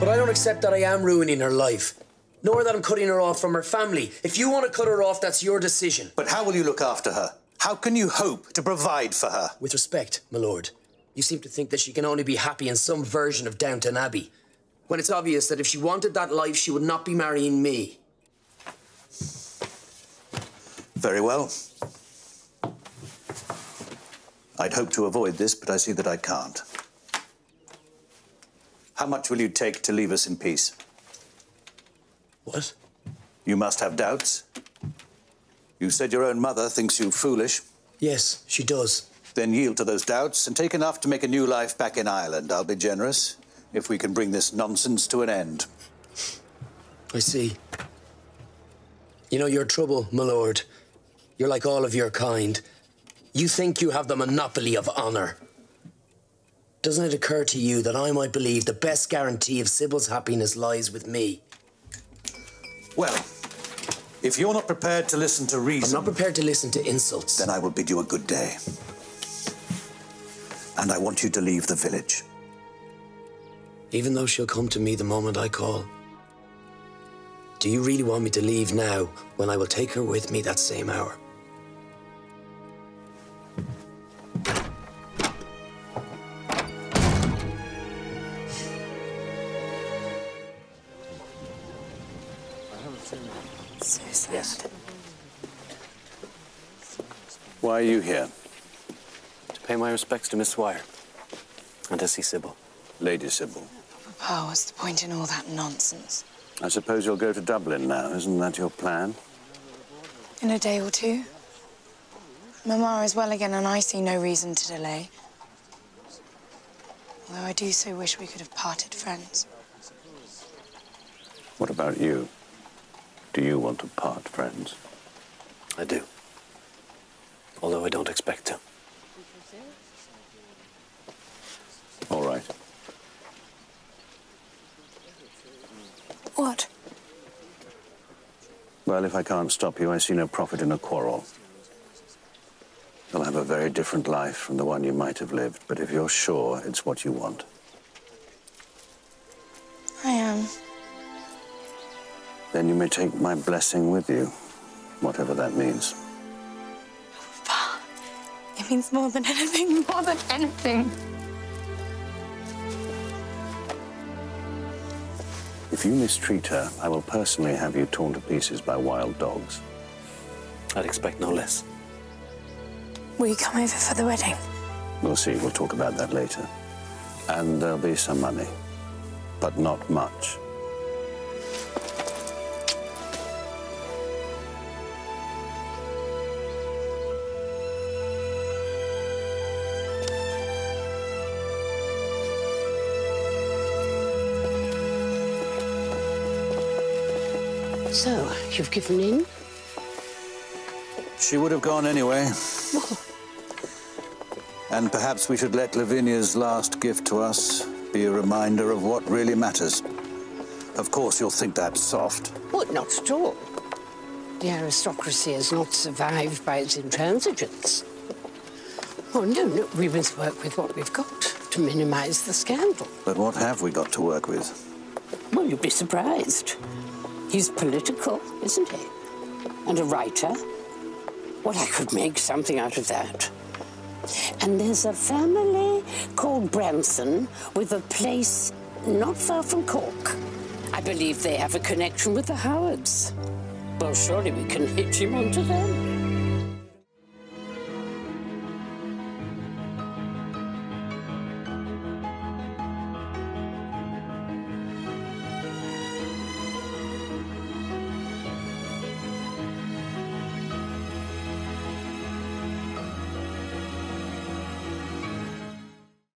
But I don't accept that I am ruining her life, nor that I'm cutting her off from her family. If you want to cut her off, that's your decision. But how will you look after her? How can you hope to provide for her? With respect, my lord, you seem to think that she can only be happy in some version of Downton Abbey, when it's obvious that if she wanted that life, she would not be marrying me. Very well. I'd hope to avoid this, but I see that I can't. How much will you take to leave us in peace? What? You must have doubts. You said your own mother thinks you foolish. Yes, she does. Then yield to those doubts and take enough to make a new life back in Ireland. I'll be generous if we can bring this nonsense to an end. I see. You know your trouble, my lord. You're like all of your kind. You think you have the monopoly of honor. Doesn't it occur to you that I might believe the best guarantee of Sybil's happiness lies with me? Well, if you're not prepared to listen to reason... I'm not prepared to listen to insults. Then I will bid you a good day. And I want you to leave the village. Even though she'll come to me the moment I call. Do you really want me to leave now, when I will take her with me that same hour? So sad. Yes. Why are you here? To pay my respects to Miss Wire and to see Sybil. Lady Sybil. Papa, what's the point in all that nonsense? I suppose you'll go to Dublin now. Isn't that your plan? In a day or two. Mamma is well again, and I see no reason to delay. Although I do so wish we could have parted friends. What about you? Do you want to part friends? I do. Although I don't expect to. All right. What? Well, if I can't stop you, I see no profit in a quarrel. You'll have a very different life from the one you might have lived, but if you're sure it's what you want. I am. Then you may take my blessing with you, whatever that means. Papa, it means more than anything, more than anything. If you mistreat her, I will personally have you torn to pieces by wild dogs. I'd expect no less. Will you come over for the wedding? We'll see. We'll talk about that later. And there'll be some money, but not much. So, you've given in? She would have gone anyway. And perhaps we should let Lavinia's last gift to us be a reminder of what really matters. Of course, you'll think that's soft. Oh, not at all. The aristocracy has not survived by its intransigence. Oh, no, we must work with what we've got to minimize the scandal. But what have we got to work with? Well, you'd be surprised. He's political, isn't he? And a writer. Well, I could make something out of that. And there's a family called Branson with a place not far from Cork. I believe they have a connection with the Howards. Well, surely we can hitch him onto them.